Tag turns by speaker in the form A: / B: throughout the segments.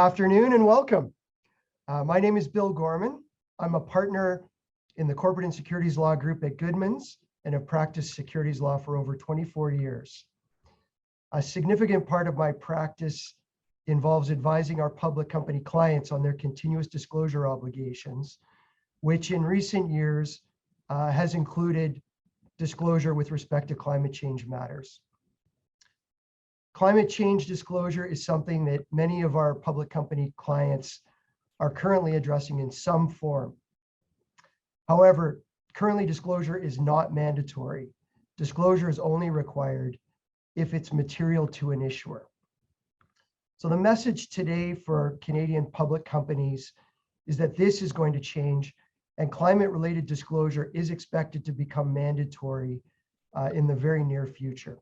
A: afternoon and welcome. My name is Bill Gorman. I'm a partner in the Corporate and Securities Law Group at Goodmans and have practiced securities law for over 24 years. A significant part of my practice involves advising our public company clients on their continuous disclosure obligations, which in recent years has included disclosure with respect to climate change matters. Climate change disclosure is something that many of our public company clients are currently addressing in some form. However, currently disclosure is not mandatory. Disclosure is only required if it's material to an issuer. So the message today for Canadian public companies is that this is going to change, and climate-related disclosure is expected to become mandatory in the very near future.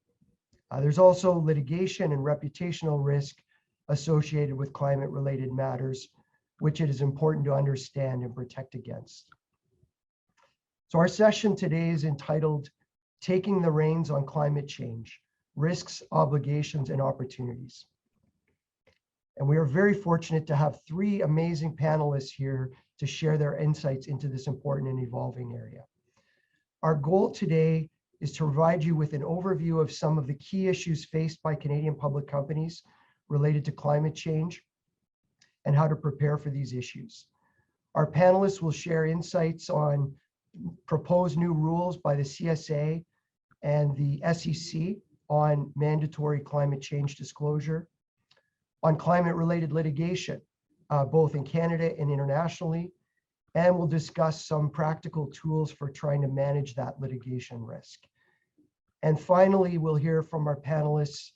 A: There's also litigation and reputational risk associated with climate-related matters, which it is important to understand and protect against. So our session today is entitled, Taking the Reins on Climate Change, Risks, Obligations, and Opportunities. And we are very fortunate to have three amazing panelists here to share their insights into this important and evolving area. Our goal today is to provide you with an overview of some of the key issues faced by Canadian public companies related to climate change and how to prepare for these issues. Our panelists will share insights on proposed new rules by the CSA and the SEC on mandatory climate change disclosure, on climate-related litigation, both in Canada and internationally, and we'll discuss some practical tools for trying to manage that litigation risk. And finally, we'll hear from our panelists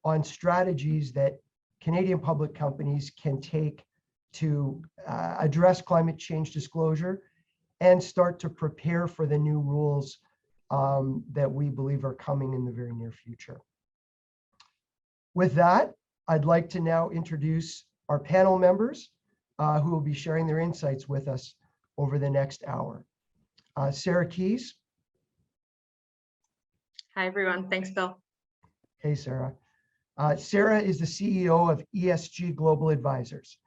A: on strategies that Canadian public companies can take to address climate change disclosure and start to prepare for the new rules that we believe are coming in the very near future. With that, I'd like to now introduce our panel members who will be sharing their insights with us over the next hour. Sarah Keys.
B: Hi, everyone. Thanks, Bill.
A: Hey, Sarah. Sarah is the CEO of ESG Global Advisors,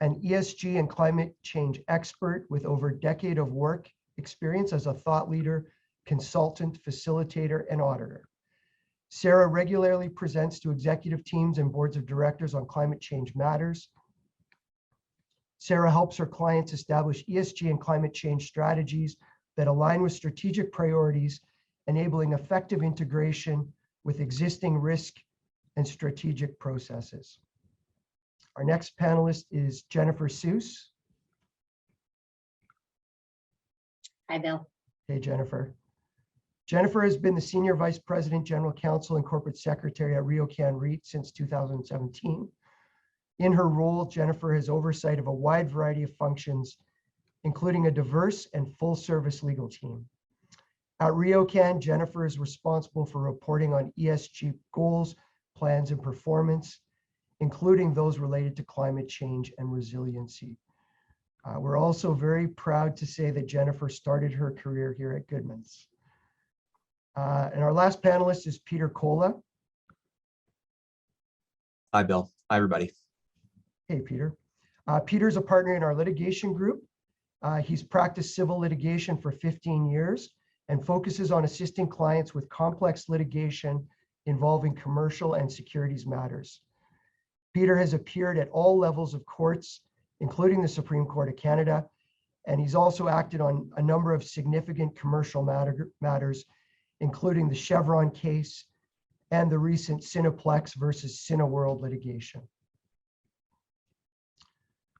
A: an ESG and climate change expert with over a decade of work experience as a thought leader, consultant, facilitator, and auditor. Sarah regularly presents to executive teams and boards of directors on climate change matters. Sarah helps her clients establish ESG and climate change strategies that align with strategic priorities, enabling effective integration with existing risk and strategic processes. Our next panelist is Jennifer Suess.
C: Hi, Bill.
A: Hey, Jennifer. Jennifer has been the Senior Vice President, General Counsel, and Corporate Secretary at RioCan REIT since 2017. In her role, Jennifer has oversight of a wide variety of functions, including a diverse and full-service legal team. At RioCan, Jennifer is responsible for reporting on ESG goals, plans, and performance, including those related to climate change and resiliency. We're also very proud to say that Jennifer started her career here at Goodmans. And our last panelist is Peter Kolla.
D: Hi, Bill. Hi, everybody.
A: Hey, Peter. Peter's a partner in our litigation group. He's practiced civil litigation for 15 years and focuses on assisting clients with complex litigation involving commercial and securities matters. Peter has appeared at all levels of courts, including the Supreme Court of Canada, and he's also acted on a number of significant commercial matters, including the Chevron case and the recent Cineplex versus Cineworld litigation.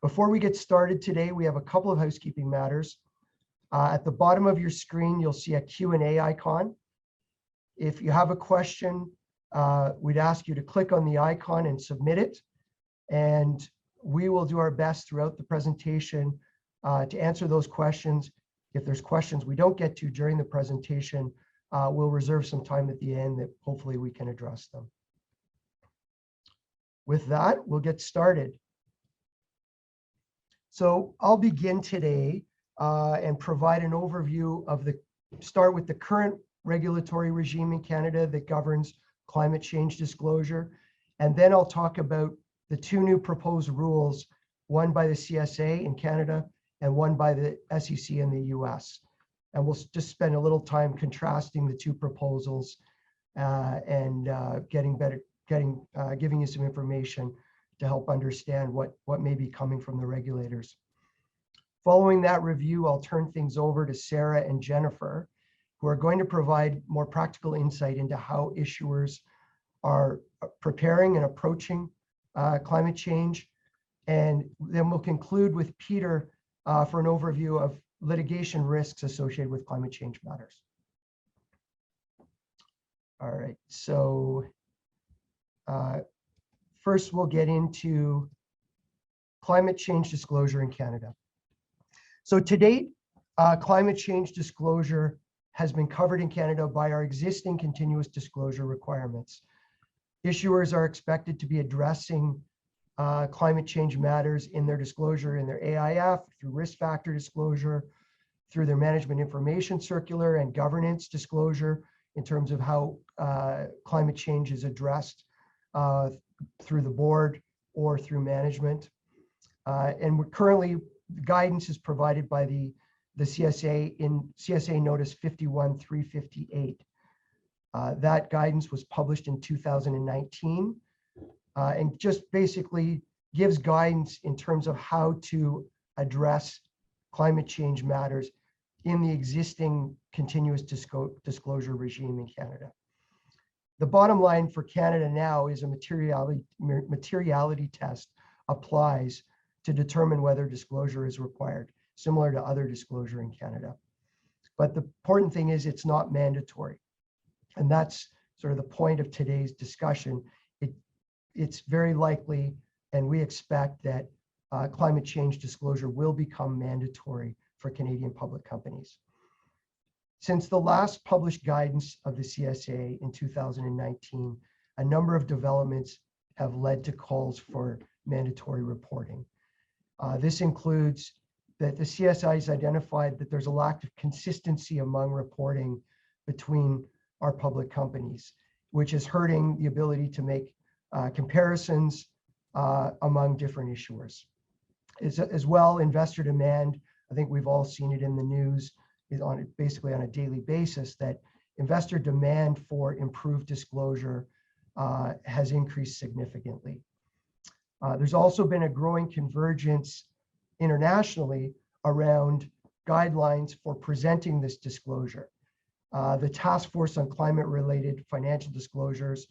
A: Before we get started today, we have a couple of housekeeping matters. At the bottom of your screen, you'll see a Q&A icon. If you have a question, we'd ask you to click on the icon and submit it. And we will do our best throughout the presentation to answer those questions. If there's questions we don't get to during the presentation, we'll reserve some time at the end that hopefully we can address them. With that, we'll get started. So I'll begin today and provide an overview of start with the current regulatory regime in Canada that governs climate change disclosure. And then I'll talk about the two new proposed rules, one by the CSA in Canada and one by the SEC in the US. And we'll just spend a little time contrasting the two proposals and giving you some information to help understand what may be coming from the regulators. Following that review, I'll turn things over to Sarah and Jennifer, who are going to provide more practical insight into how issuers are preparing and approaching climate change. And then we'll conclude with Peter for an overview of litigation risks associated with climate change matters. All right, so first we'll get into climate change disclosure in Canada. So to date, climate change disclosure has been covered in Canada by our existing continuous disclosure requirements. Issuers are expected to be addressing climate change matters in their disclosure in their AIF, through risk factor disclosure, through their management information circular and governance disclosure in terms of how climate change is addressed through the board or through management. And we're currently, guidance is provided by the CSA in CSA Notice 51-358. That guidance was published in 2019 and just basically gives guidance in terms of how to address climate change matters in the existing continuous disclosure regime in Canada. The bottom line for Canada now is a materiality test applies to determine whether disclosure is required, similar to other disclosure in Canada. But the important thing is it's not mandatory. And that's sort of the point of today's discussion. It's very likely, and we expect that climate change disclosure will become mandatory for Canadian public companies. Since the last published guidance of the CSA in 2019, a number of developments have led to calls for mandatory reporting. This includes that the CSI has identified that there's a lack of consistency among reporting between our public companies, which is hurting the ability to make comparisons among different issuers. As well, investor demand, I think we've all seen it in the news, is basically on a daily basis, that investor demand for improved disclosure has increased significantly. There's also been a growing convergence internationally around guidelines for presenting this disclosure. The Task Force on Climate-Related Financial Disclosures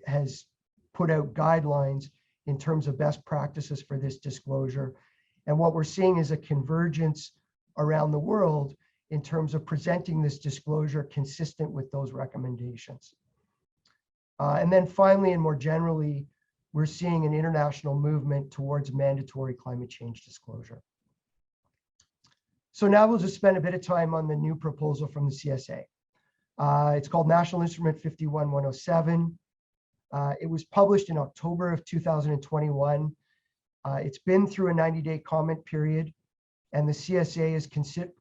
A: has put out guidelines in terms of best practices for this disclosure. And what we're seeing is a convergence around the world in terms of presenting this disclosure consistent with those recommendations. And then finally, and more generally, we're seeing an international movement towards mandatory climate change disclosure. So now we'll just spend a bit of time on the new proposal from the CSA. It's called National Instrument 51-107. It was published in October of 2021. It's been through a 90-day comment period, and the CSA is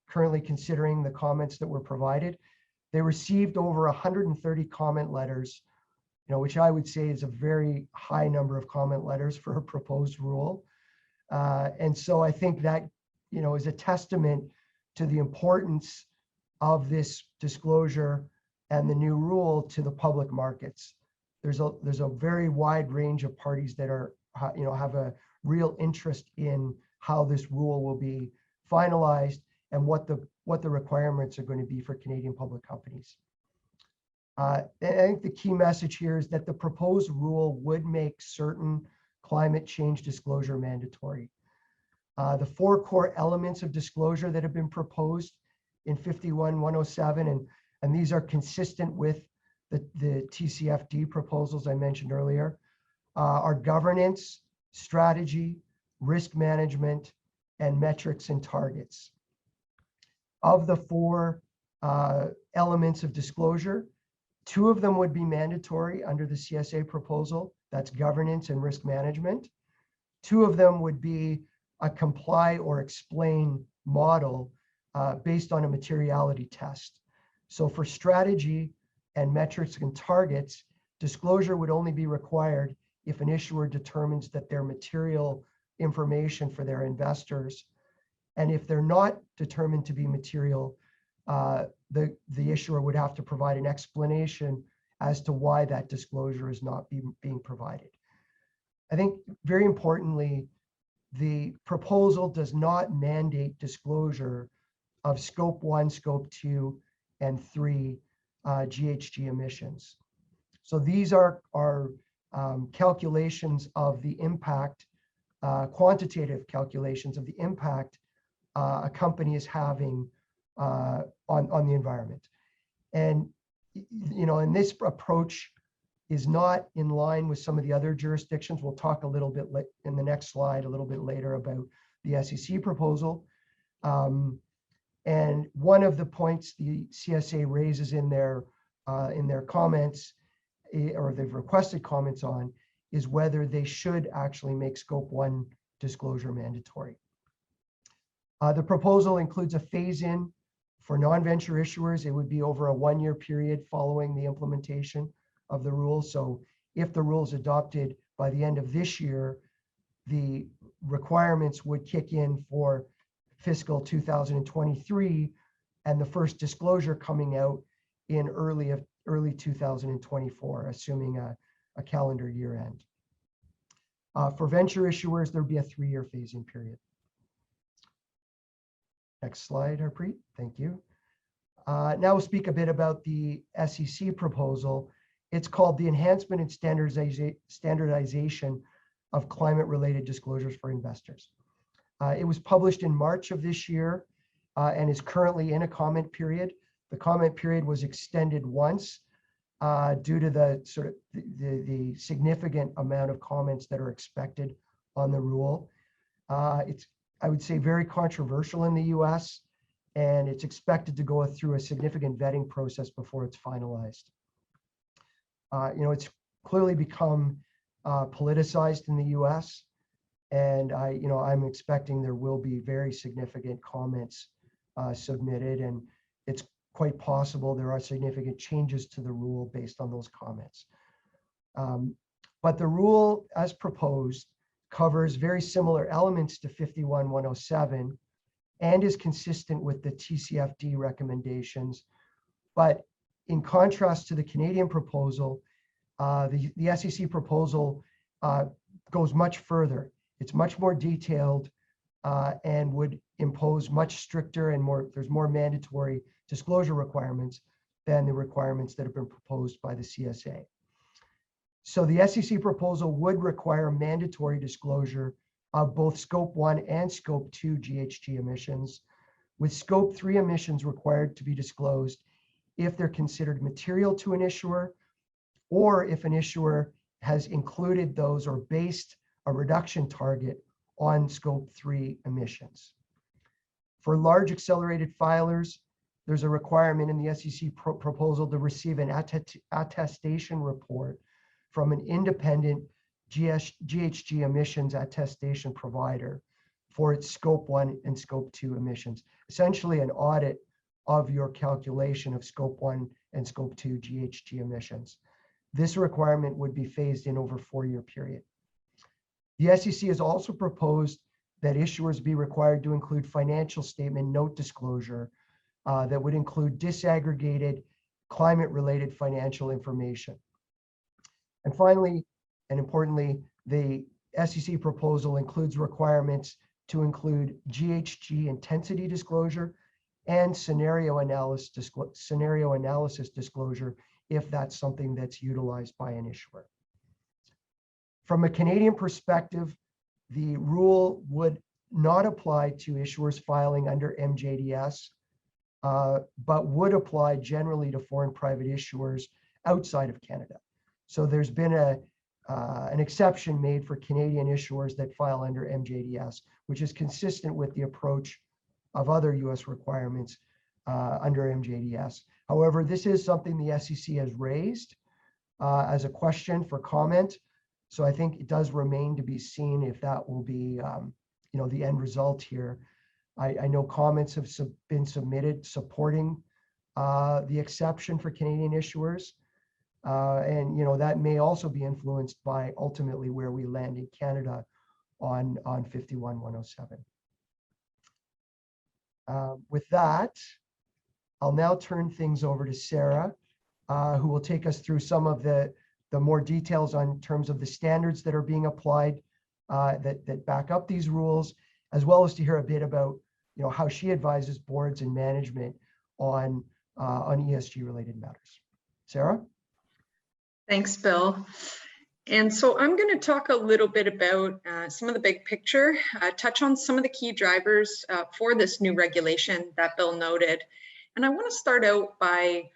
A: currently considering the comments that were provided. They received over 130 comment letters, which I would say is a very high number of comment letters for a proposed rule. And so I think that, is a testament to the importance of this disclosure and the new rule to the public markets. There's a very wide range of parties that are, have a real interest in how this rule will be finalized and what the requirements are going to be for Canadian public companies. I think the key message here is that the proposed rule would make certain climate change disclosure mandatory. The four core elements of disclosure that have been proposed in 51-107, and these are consistent with the TCFD proposals I mentioned earlier, are governance, strategy, risk management, and metrics and targets. Of the four elements of disclosure, two of them would be mandatory under the CSA proposal. That's governance and risk management. Two of them would be a comply or explain model based on a materiality test. So for strategy and metrics and targets, disclosure would only be required if an issuer determines that they're material information for their investors. And if they're not determined to be material, the issuer would have to provide an explanation as to why that disclosure is not being provided. I think very importantly, the proposal does not mandate disclosure of scope 1, scope 2, and 3 GHG emissions. So these are calculations of the impact, quantitative calculations of the impact a company is having on the environment. And and this approach is not in line with some of the other jurisdictions. We'll talk a little bit in the next slide, a little bit later, about the SEC proposal. And one of the points the CSA raises in their comments, or they've requested comments on, is whether they should actually make scope 1 disclosure mandatory. The proposal includes a phase-in for non-venture issuers. It would be over a 1-year period following the implementation of the rule. So if the rule is adopted by the end of this year, the requirements would kick in for fiscal 2023, and the first disclosure coming out in early 2024, assuming a calendar year end. For venture issuers, there'd be a 3-year phase-in period. Next slide, Harpreet. Thank you. Now we'll speak a bit about the SEC proposal. It's called the Enhancement and Standardization of Climate-Related Disclosures for Investors. It was published in March of this year and is currently in a comment period. The comment period was extended once due to the significant amount of comments that are expected on the rule. It's, I would say, very controversial in the US, and it's expected to go through a significant vetting process before it's finalized. It's clearly become politicized in the US, and I'm expecting there will be very significant comments submitted, and it's quite possible there are significant changes to the rule based on those comments. But the rule, as proposed, covers very similar elements to 51-107 and is consistent with the TCFD recommendations. But in contrast to the Canadian proposal, the SEC proposal goes much further. It's much more detailed and would impose much stricter and there's more mandatory disclosure requirements than the requirements that have been proposed by the CSA. So the SEC proposal would require mandatory disclosure of both scope 1 and scope 2 GHG emissions, with scope 3 emissions required to be disclosed if they're considered material to an issuer, or if an issuer has included those or based a reduction target on scope 3 emissions. For large accelerated filers, there's a requirement in the SEC proposal to receive an attestation report from an independent GHG emissions attestation provider for its scope 1 and scope 2 emissions, essentially an audit of your calculation of scope 1 and scope 2 GHG emissions. This requirement would be phased in over a 4-year period. The SEC has also proposed that issuers be required to include financial statement note disclosure that would include disaggregated climate-related financial information. And finally, and importantly, the SEC proposal includes requirements to include GHG intensity disclosure and scenario analysis disclosure if that's something that's utilized by an issuer. From a Canadian perspective, the rule would not apply to issuers filing under MJDS, but would apply generally to foreign private issuers outside of Canada. So there's been an exception made for Canadian issuers that file under MJDS, which is consistent with the approach of other US requirements under MJDS. However, this is something the SEC has raised as a question for comment. So I think it does remain to be seen if that will be the end result here. I know comments have been submitted supporting the exception for Canadian issuers. And that may also be influenced by ultimately where we land in Canada on 51-107. With that, I'll now turn things over to Sarah, who will take us through some of the more details on terms of the standards that are being applied that back up these rules, as well as to hear a bit about how she advises boards and management on ESG related matters. Sarah?
B: Thanks, Bill. And so I'm going to talk a little bit about some of the big picture, touch on some of the key drivers for this new regulation that Bill noted. And I want to start out by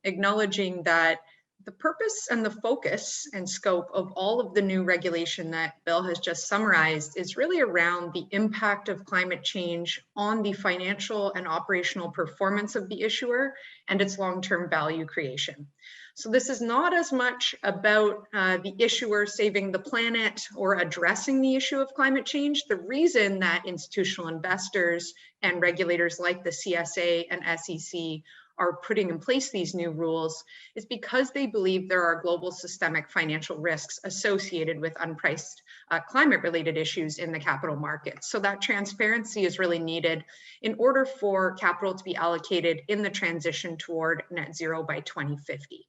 B: acknowledging that the purpose and the focus and scope of all of the new regulation that Bill has just summarized is really around the impact of climate change on the financial and operational performance of the issuer and its long-term value creation. So this is not as much about the issuer saving the planet or addressing the issue of climate change. The reason that institutional investors and regulators like the CSA and SEC are putting in place these new rules is because they believe there are global systemic financial risks associated with unpriced climate-related issues in the capital markets. So that transparency is really needed in order for capital to be allocated in the transition toward net zero by 2050.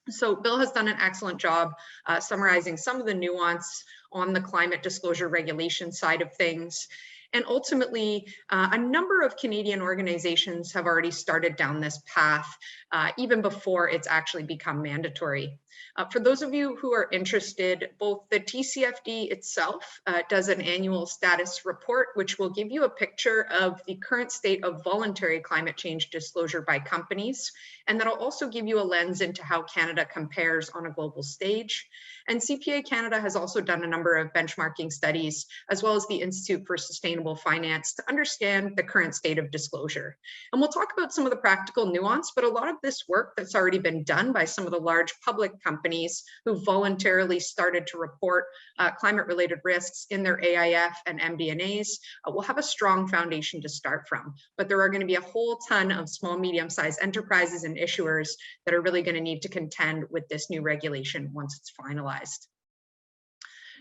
B: So Bill has done an excellent job summarizing some of the nuance on the climate disclosure regulation side of things. And ultimately, a number of Canadian organizations have already started down this path, even before it's actually become mandatory. For those of you who are interested, both the TCFD itself does an annual status report, which will give you a picture of the current state of voluntary climate change disclosure by companies. And that'll also give you a lens into how Canada compares on a global stage. And CPA Canada has also done a number of benchmarking studies, as well as the Institute for Sustainable Finance, to understand the current state of disclosure. And we'll talk about some of the practical nuance, but a lot of this work that's already been done by some of the large public companies who voluntarily started to report climate-related risks in their AIF and MD&As will have a strong foundation to start from. But there are going to be a whole ton of small, medium-sized enterprises and issuers that are really going to need to contend with this new regulation once it's finalized.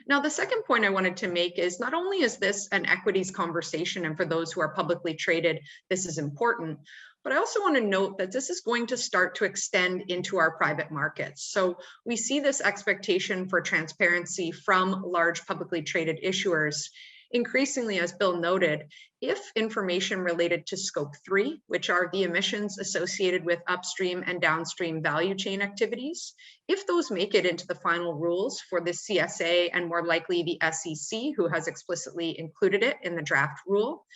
B: Now, the second point I wanted to make is not only is this an equities conversation, and for those who are publicly traded, this is important, but I also want to note that this is going to start to extend into our private markets. So we see this expectation for transparency from large publicly traded issuers. Increasingly, as Bill noted, if information related to scope 3, which are the emissions associated with upstream and downstream value chain activities, if those make it into the final rules for the CSA and more likely the SEC, who has explicitly included it in the draft rule,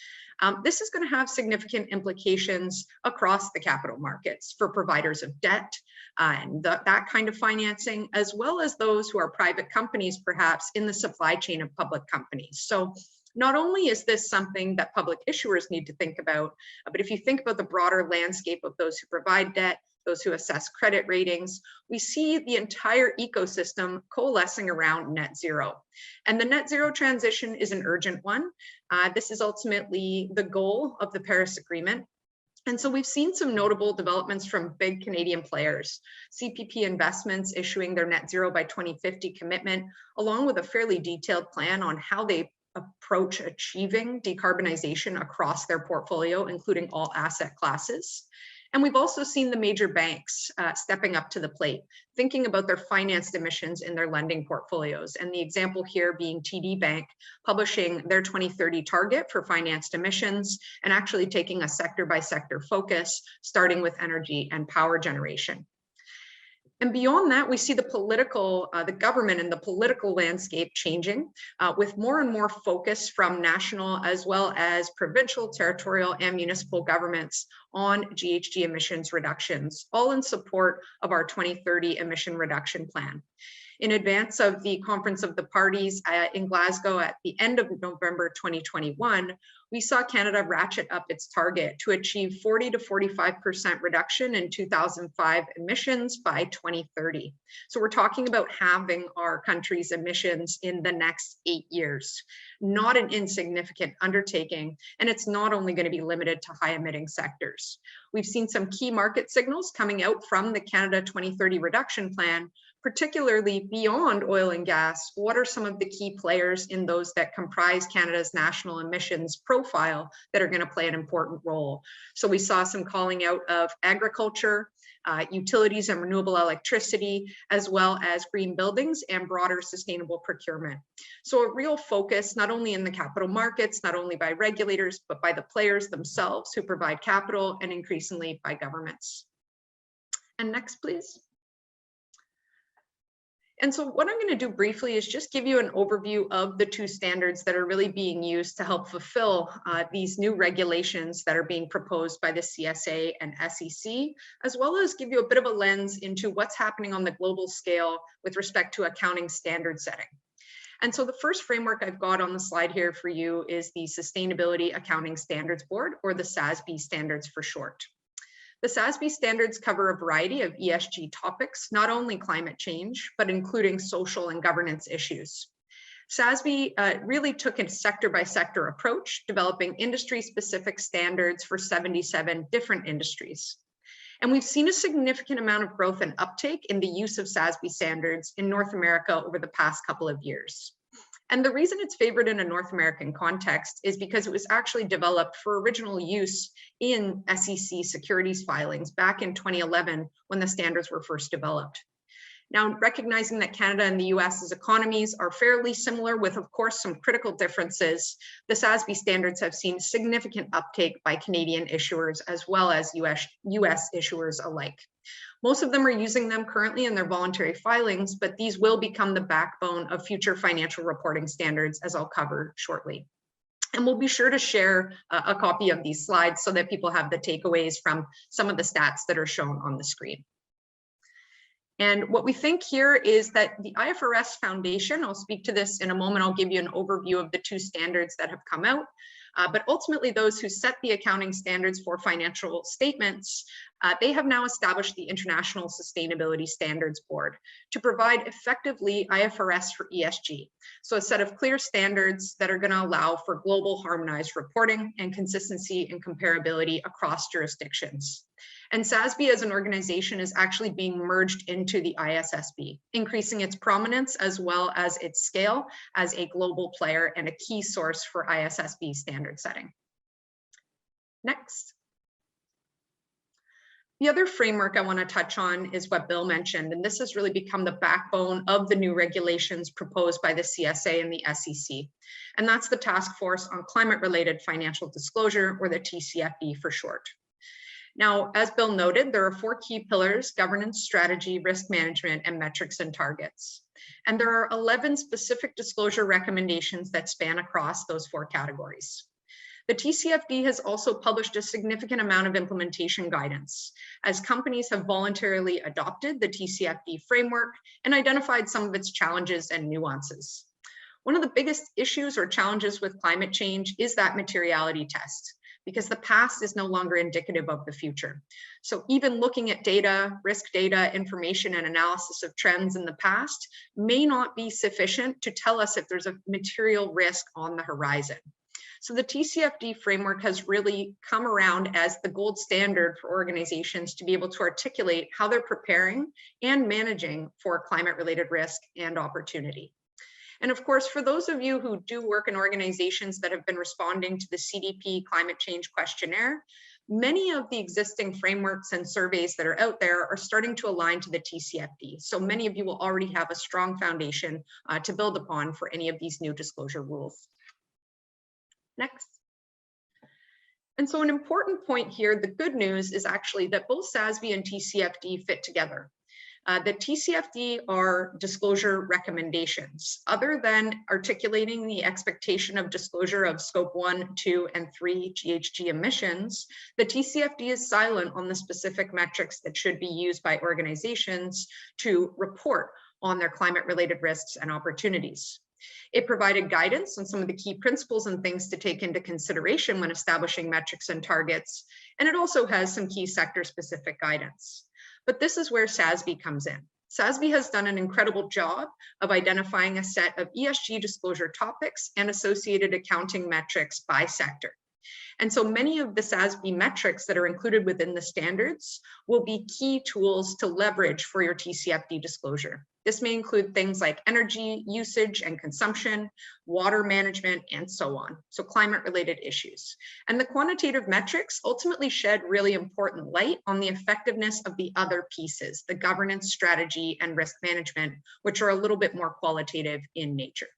B: this is going to have significant implications across the capital markets for providers of debt and that kind of financing, as well as those who are private companies, perhaps in the supply chain of public companies. So not only is this something that public issuers need to think about, but if you think about the broader landscape of those who provide debt, those who assess credit ratings, we see the entire ecosystem coalescing around net zero. And the net zero transition is an urgent one. This is ultimately the goal of the Paris Agreement. And so we've seen some notable developments from big Canadian players, CPP Investments issuing their net zero by 2050 commitment, along with a fairly detailed plan on how they approach achieving decarbonization across their portfolio, including all asset classes. And we've also seen the major banks stepping up to the plate, thinking about their financed emissions in their lending portfolios. And the example here being TD Bank publishing their 2030 target for financed emissions and actually taking a sector by sector focus, starting with energy and power generation. And beyond that, we see the government and the political landscape changing with more and more focus from national as well as provincial, territorial, and municipal governments on GHG emissions reductions, all in support of our 2030 emission reduction plan. In advance of the Conference of the Parties in Glasgow at the end of November 2021, we saw Canada ratchet up its target to achieve 40 to 45% reduction in 2005 emissions by 2030. So we're talking about halving our country's emissions in the next 8 years. Not an insignificant undertaking, and it's not only going to be limited to high emitting sectors. We've seen some key market signals coming out from the Canada 2030 reduction plan, particularly beyond oil and gas. What are some of the key players in those that comprise Canada's national emissions profile that are going to play an important role? So we saw some calling out of agriculture, utilities and renewable electricity, as well as green buildings and broader sustainable procurement. So a real focus, not only in the capital markets, not only by regulators, but by the players themselves who provide capital, and increasingly by governments. And next, please. And so what I'm going to do briefly is just give you an overview of the two standards that are really being used to help fulfill these new regulations that are being proposed by the CSA and SEC, as well as give you a bit of a lens into what's happening on the global scale with respect to accounting standard setting. And so the first framework I've got on the slide here for you is the Sustainability Accounting Standards Board, or the SASB standards for short. The SASB standards cover a variety of ESG topics, not only climate change, but including social and governance issues. SASB really took a sector-by-sector approach, developing industry-specific standards for 77 different industries. And we've seen a significant amount of growth and uptake in the use of SASB standards in North America over the past couple of years. And the reason it's favored in a North American context is because it was actually developed for original use in SEC securities filings back in 2011 when the standards were first developed. Now, recognizing that Canada and the US's economies are fairly similar with, of course, some critical differences, the SASB standards have seen significant uptake by Canadian issuers as well as US issuers alike. Most of them are using them currently in their voluntary filings, but these will become the backbone of future financial reporting standards, as I'll cover shortly. And we'll be sure to share a copy of these slides so that people have the takeaways from some of the stats that are shown on the screen. And what we think here is that the IFRS Foundation, I'll speak to this in a moment, I'll give you an overview of the two standards that have come out, but ultimately those who set the accounting standards for financial statements, they have now established the International Sustainability Standards Board to provide effectively IFRS for ESG. So a set of clear standards that are going to allow for global harmonized reporting and consistency and comparability across jurisdictions. And SASB as an organization is actually being merged into the ISSB, increasing its prominence as well as its scale as a global player and a key source for ISSB standard setting. Next. The other framework I want to touch on is what Bill mentioned, and this has really become the backbone of the new regulations proposed by the CSA and the SEC. And that's the Task Force on Climate-Related Financial Disclosure, or the TCFD for short. Now, as Bill noted, there are 4 key pillars: governance, strategy, risk management, and metrics and targets. And there are 11 specific disclosure recommendations that span across those 4 categories. The TCFD has also published a significant amount of implementation guidance, as companies have voluntarily adopted the TCFD framework and identified some of its challenges and nuances. One of the biggest issues or challenges with climate change is that materiality test, because the past is no longer indicative of the future. So even looking at data, risk data, information, and analysis of trends in the past may not be sufficient to tell us if there's a material risk on the horizon. So the TCFD framework has really come around as the gold standard for organizations to be able to articulate how they're preparing and managing for climate-related risk and opportunity. And of course, for those of you who do work in organizations that have been responding to the CDP climate change questionnaire, many of the existing frameworks and surveys that are out there are starting to align to the TCFD. So many of you will already have a strong foundation to build upon for any of these new disclosure rules. Next. And so an important point here, the good news is actually that both SASB and TCFD fit together. The TCFD are disclosure recommendations. Other than articulating the expectation of disclosure of scope 1, 2, and 3 GHG emissions, the TCFD is silent on the specific metrics that should be used by organizations to report on their climate-related risks and opportunities. It provided guidance on some of the key principles and things to take into consideration when establishing metrics and targets, and it also has some key sector-specific guidance. But this is where SASB comes in. SASB has done an incredible job of identifying a set of ESG disclosure topics and associated accounting metrics by sector. And so many of the SASB metrics that are included within the standards will be key tools to leverage for your TCFD disclosure. This may include things like energy usage and consumption, water management, and so on. So climate-related issues. And the quantitative metrics ultimately shed really important light on the effectiveness of the other pieces, the governance, strategy, and risk management, which are a little bit more qualitative in nature.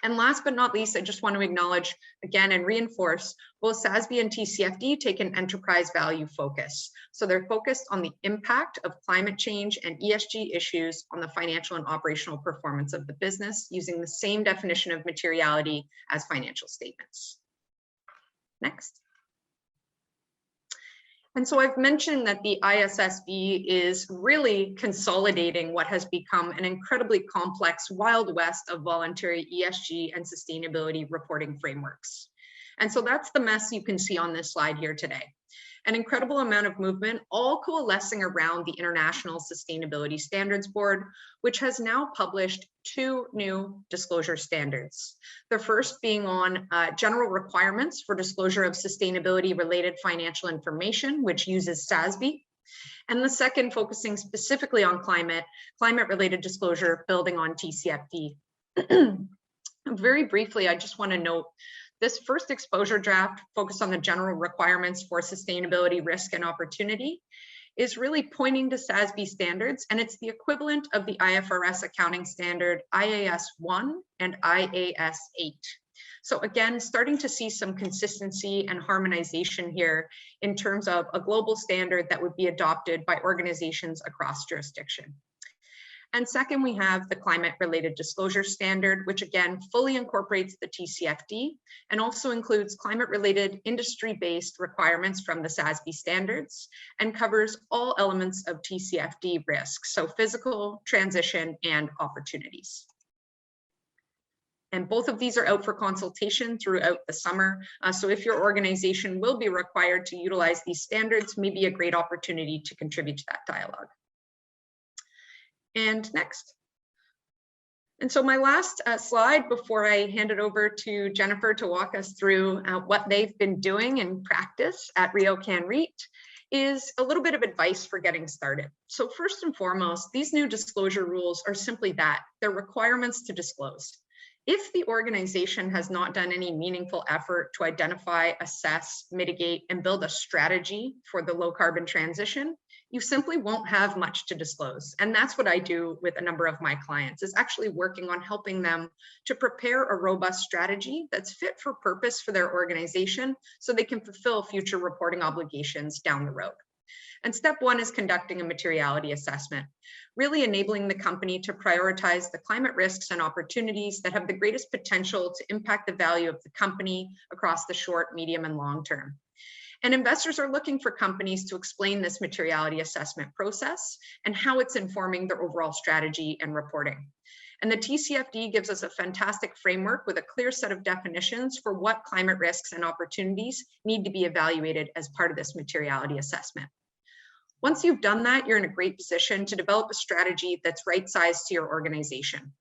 B: And last but not least, I just want to acknowledge again and reinforce both SASB and TCFD take an enterprise value focus. So they're focused on the impact of climate change and ESG issues on the financial and operational performance of the business using the same definition of materiality as financial statements. Next. And so I've mentioned that the ISSB is really consolidating what has become an incredibly complex Wild West of voluntary ESG and sustainability reporting frameworks. And so that's the mess you can see on this slide here today. An incredible amount of movement, all coalescing around the International Sustainability Standards Board, which has now published 2 new disclosure standards. The first being on general requirements for disclosure of sustainability-related financial information, which uses SASB, and the second focusing specifically on climate-related disclosure, building on TCFD. Very briefly, I just want to note this first exposure draft focused on the general requirements for sustainability, risk, and opportunity is really pointing to SASB standards, and it's the equivalent of the IFRS accounting standard IAS 1 and IAS 8. So again, starting to see some consistency and harmonization here in terms of a global standard that would be adopted by organizations across jurisdiction. And second, we have the climate-related disclosure standard, which again fully incorporates the TCFD and also includes climate-related industry-based requirements from the SASB standards and covers all elements of TCFD risk, so physical, transition, and opportunities. And both of these are out for consultation throughout the summer. So if your organization will be required to utilize these standards, may be a great opportunity to contribute to that dialogue. And next. And so my last slide before I hand it over to Jennifer to walk us through what they've been doing in practice at RioCan REIT is a little bit of advice for getting started. So first and foremost, these new disclosure rules are simply that, they're requirements to disclose. If the organization has not done any meaningful effort to identify, assess, mitigate, and build a strategy for the low carbon transition, you simply won't have much to disclose. And that's what I do with a number of my clients, is actually working on helping them to prepare a robust strategy that's fit for purpose for their organization so they can fulfill future reporting obligations down the road. And step one is conducting a materiality assessment, really enabling the company to prioritize the climate risks and opportunities that have the greatest potential to impact the value of the company across the short, medium, and long term. And investors are looking for companies to explain this materiality assessment process and how it's informing their overall strategy and reporting. And the TCFD gives us a fantastic framework with a clear set of definitions for what climate risks and opportunities need to be evaluated as part of this materiality assessment. Once you've done that, you're in a great position to develop a strategy that's right-sized to your organization.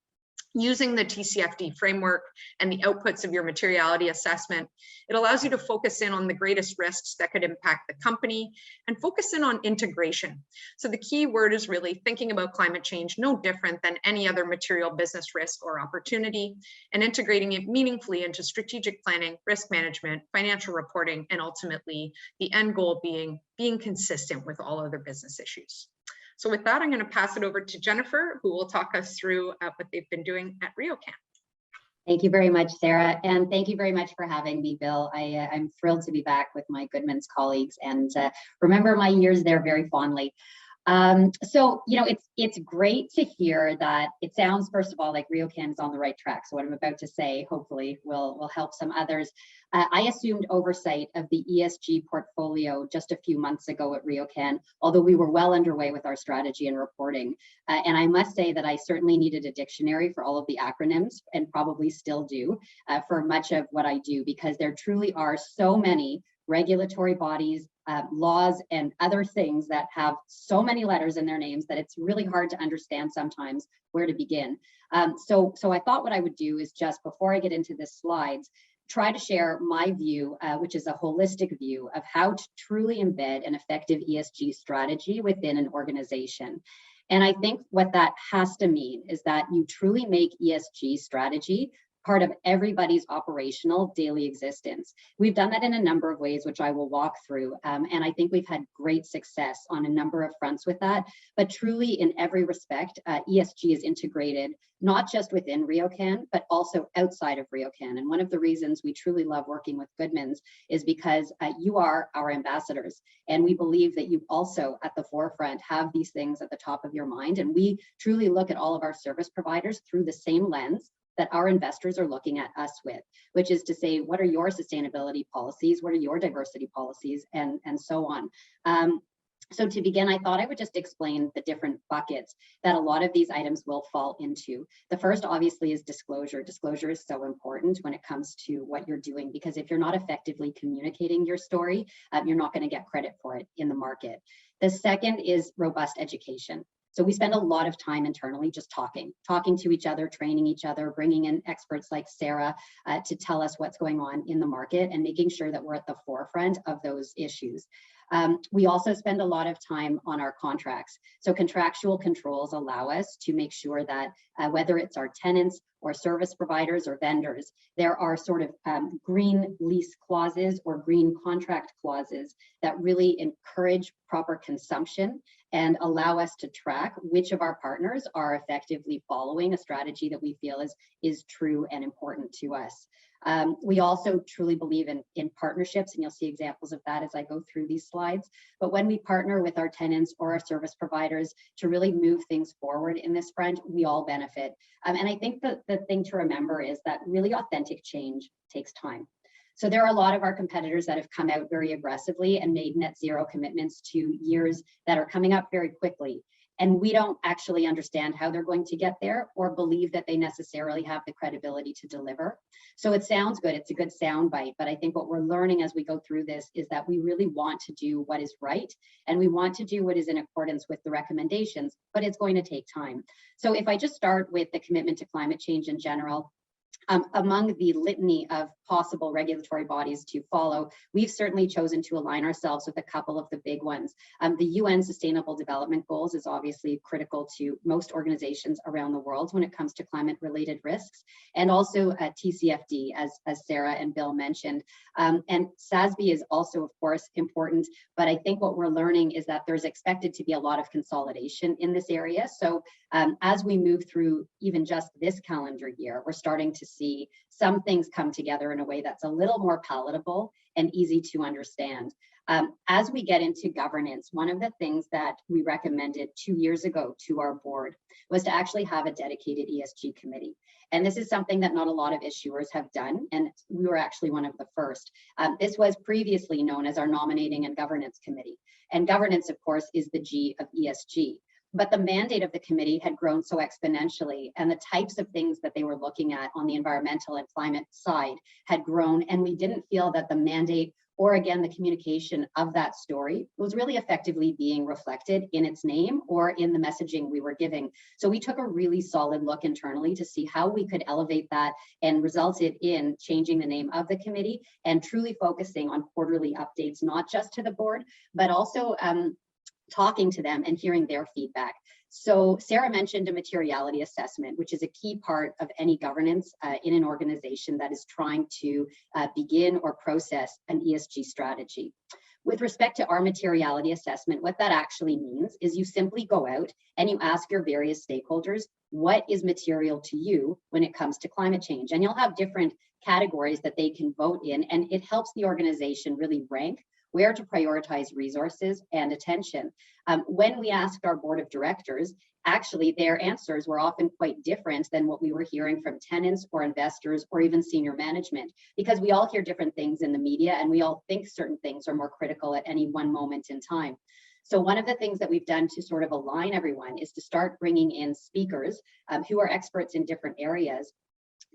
B: Using the TCFD framework and the outputs of your materiality assessment, it allows you to focus in on the greatest risks that could impact the company and focus in on integration. So the key word is really thinking about climate change no different than any other material business risk or opportunity, and integrating it meaningfully into strategic planning, risk management, financial reporting, and ultimately the end goal being consistent with all other business issues. So with that, I'm going to pass it over to Jennifer, who will talk us through what they've been doing at RioCan.
C: Thank you very much, Sarah. And thank you very much for having me, Bill. I'm thrilled to be back with my Goodmans colleagues and remember my years there very fondly. So, it's great to hear that. It sounds, first of all, like RioCan is on the right track. So what I'm about to say, hopefully will help some others. I assumed oversight of the ESG portfolio just a few months ago at RioCan, although we were well underway with our strategy and reporting. And I must say that I certainly needed a dictionary for all of the acronyms, and probably still do, for much of what I do, because there truly are so many regulatory bodies, laws, and other things that have so many letters in their names that it's really hard to understand sometimes where to begin. So I thought what I would do is, just before I get into the slides, try to share my view, which is a holistic view of how to truly embed an effective ESG strategy within an organization. And I think what that has to mean is that you truly make ESG strategy part of everybody's operational daily existence. We've done that in a number of ways, which I will walk through. And I think we've had great success on a number of fronts with that. But truly, in every respect, ESG is integrated, not just within RioCan, but also outside of RioCan. And one of the reasons we truly love working with Goodmans is because you are our ambassadors. And we believe that you also, at the forefront, have these things at the top of your mind. And we truly look at all of our service providers through the same lens that our investors are looking at us with, which is to say, what are your sustainability policies? What are your diversity policies? And so on. So to begin, I thought I would just explain the different buckets that a lot of these items will fall into. The first, obviously, is disclosure. Disclosure is so important when it comes to what you're doing, because if you're not effectively communicating your story, you're not going to get credit for it in the market. The second is robust education. So we spend a lot of time internally just talking to each other, training each other, bringing in experts like Sarah to tell us what's going on in the market and making sure that we're at the forefront of those issues. We also spend a lot of time on our contracts. So contractual controls allow us to make sure that whether it's our tenants or service providers or vendors, there are sort of green lease clauses or green contract clauses that really encourage proper consumption and allow us to track which of our partners are effectively following a strategy that we feel is true and important to us. We also truly believe in partnerships, and you'll see examples of that as I go through these slides. But when we partner with our tenants or our service providers to really move things forward in this front, we all benefit. And I think the thing to remember is that really authentic change takes time. So there are a lot of our competitors that have come out very aggressively and made net zero commitments to years that are coming up very quickly. And we don't actually understand how they're going to get there or believe that they necessarily have the credibility to deliver. So it sounds good, it's a good soundbite, but I think what we're learning as we go through this is that we really want to do what is right, and we want to do what is in accordance with the recommendations, but it's going to take time. So if I just start with the commitment to climate change in general, among the litany of possible regulatory bodies to follow, we've certainly chosen to align ourselves with a couple of the big ones. The UN Sustainable Development Goals is obviously critical to most organizations around the world when it comes to climate-related risks, and also TCFD, as Sarah and Bill mentioned. And SASB is also, of course, important, but I think what we're learning is that there's expected to be a lot of consolidation in this area. So as we move through even just this calendar year, we're starting to see some things come together in a way that's a little more palatable and easy to understand. As we get into governance, one of the things that we recommended 2 years ago to our board was to actually have a dedicated ESG committee. And this is something that not a lot of issuers have done, and we were actually one of the first. This was previously known as our Nominating and Governance Committee. And governance, of course, is the G of ESG. But the mandate of the committee had grown so exponentially, and the types of things that they were looking at on the environmental and climate side had grown, and we didn't feel that the mandate, or again, the communication of that story, was really effectively being reflected in its name or in the messaging we were giving. So we took a really solid look internally to see how we could elevate that, and resulted in changing the name of the committee and truly focusing on quarterly updates, not just to the board, but also talking to them and hearing their feedback. So Sarah mentioned a materiality assessment, which is a key part of any governance in an organization that is trying to begin or process an ESG strategy. With respect to our materiality assessment, what that actually means is you simply go out and you ask your various stakeholders, what is material to you when it comes to climate change? And you'll have different categories that they can vote in, and it helps the organization really rank where to prioritize resources and attention. When we asked our board of directors, actually their answers were often quite different than what we were hearing from tenants or investors or even senior management, because we all hear different things in the media and we all think certain things are more critical at any one moment in time. So one of the things that we've done to sort of align everyone is to start bringing in speakers who are experts in different areas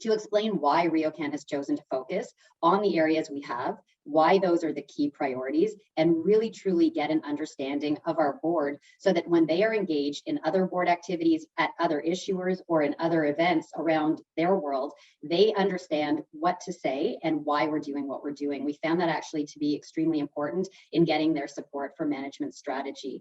C: to explain why RioCan has chosen to focus on the areas we have, why those are the key priorities, and really truly get an understanding of our board so that when they are engaged in other board activities at other issuers or in other events around their world, they understand what to say and why we're doing what we're doing. We found that actually to be extremely important in getting their support for management strategy.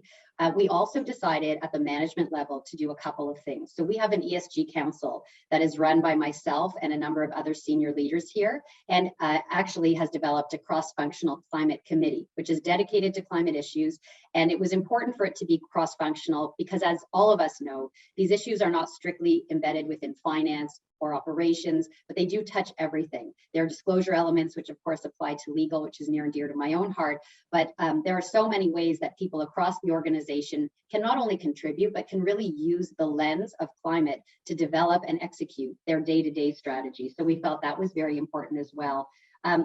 C: We also decided at the management level to do a couple of things. So we have an ESG council that is run by myself and a number of other senior leaders here, and actually has developed a cross-functional climate committee, which is dedicated to climate issues. And it was important for it to be cross-functional because, as all of us know, these issues are not strictly embedded within finance or operations, but they do touch everything. There are disclosure elements, which of course apply to legal, which is near and dear to my own heart, but there are so many ways that people across the organization can not only contribute, but can really use the lens of climate to develop and execute their day-to-day strategy. So we felt that was very important as well.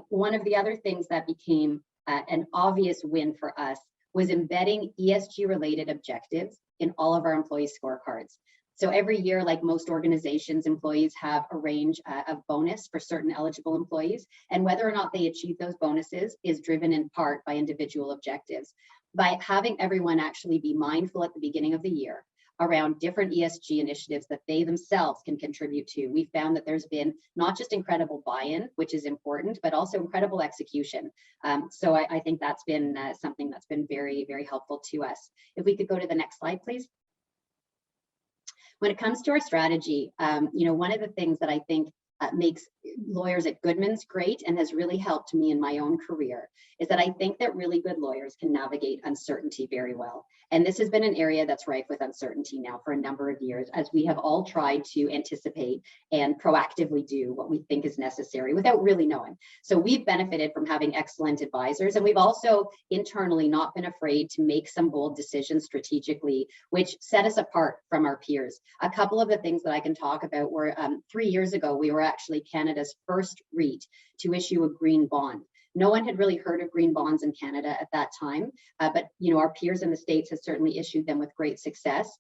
C: One of the other things that became an obvious win for us was embedding ESG related objectives in all of our employee scorecards. So every year, like most organizations, employees have a range of bonus for certain eligible employees, and whether or not they achieve those bonuses is driven in part by individual objectives. By having everyone actually be mindful at the beginning of the year around different ESG initiatives that they themselves can contribute to, we found that there's been not just incredible buy-in, which is important, but also incredible execution. So I think that's been something that's been very, very helpful to us. If we could go to the next slide, please. When it comes to our strategy, one of the things that I think makes lawyers at Goodmans great and has really helped me in my own career is that I think that really good lawyers can navigate uncertainty very well. And this has been an area that's rife with uncertainty now for a number of years, as we have all tried to anticipate and proactively do what we think is necessary without really knowing. So we've benefited from having excellent advisors, and we've also internally not been afraid to make some bold decisions strategically, which set us apart from our peers. A couple of the things that I can talk about were 3 years ago, we were actually Canada's first REIT to issue a green bond. No one had really heard of green bonds in Canada at that time, but our peers in the States have certainly issued them with great success.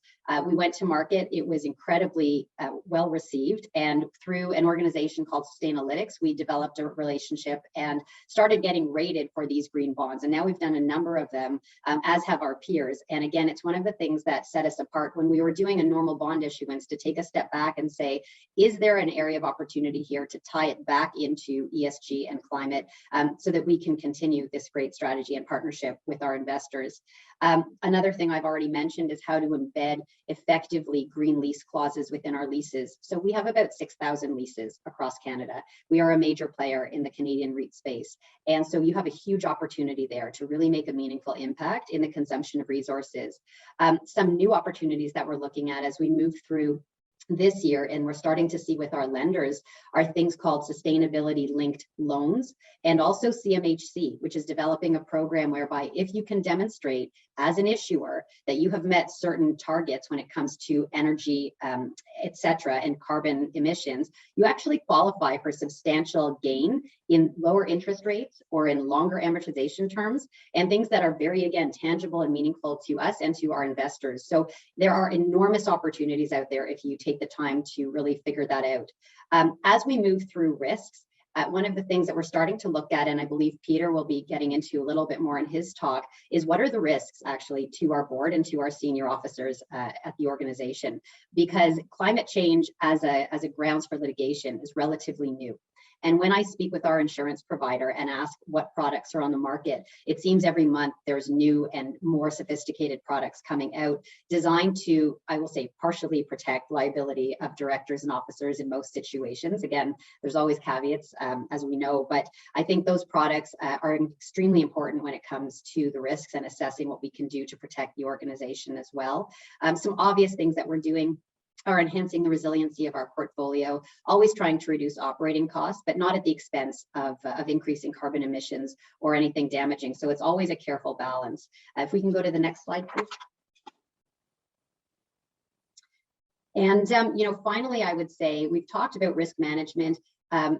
C: We went to market. It was incredibly well received, and through an organization called Sustainalytics, we developed a relationship and started getting rated for these green bonds. And now we've done a number of them, as have our peers. And again, it's one of the things that set us apart when we were doing a normal bond issuance, to take a step back and say, is there an area of opportunity here to tie it back into ESG and climate, so that we can continue this great strategy and partnership with our investors. Another thing I've already mentioned is how to embed effectively green lease clauses within our leases. So we have about 6,000 leases across Canada. We are a major player in the Canadian REIT space. And so you have a huge opportunity there to really make a meaningful impact in the consumption of resources. Some new opportunities that we're looking at as we move through this year, and we're starting to see with our lenders, are things called sustainability linked loans, and also CMHC, which is developing a program whereby if you can demonstrate as an issuer that you have met certain targets when it comes to energy, et cetera, and carbon emissions, you actually qualify for substantial gain in lower interest rates or in longer amortization terms, and things that are very, again, tangible and meaningful to us and to our investors. So there are enormous opportunities out there if you take the time to really figure that out. As we move through risks, one of the things that we're starting to look at, and I believe Peter will be getting into a little bit more in his talk, is what are the risks actually to our board and to our senior officers at the organization? Because climate change as a grounds for litigation is relatively new. And when I speak with our insurance provider and ask what products are on the market, it seems every month there's new and more sophisticated products coming out designed to, I will say, partially protect liability of directors and officers in most situations. Again, there's always caveats, as we know, but I think those products are extremely important when it comes to the risks and assessing what we can do to protect the organization as well. Some obvious things that we're doing are enhancing the resiliency of our portfolio, always trying to reduce operating costs, but not at the expense of increasing carbon emissions or anything damaging. So it's always a careful balance. If we can go to the next slide, please. And, finally, I would say we've talked about risk management.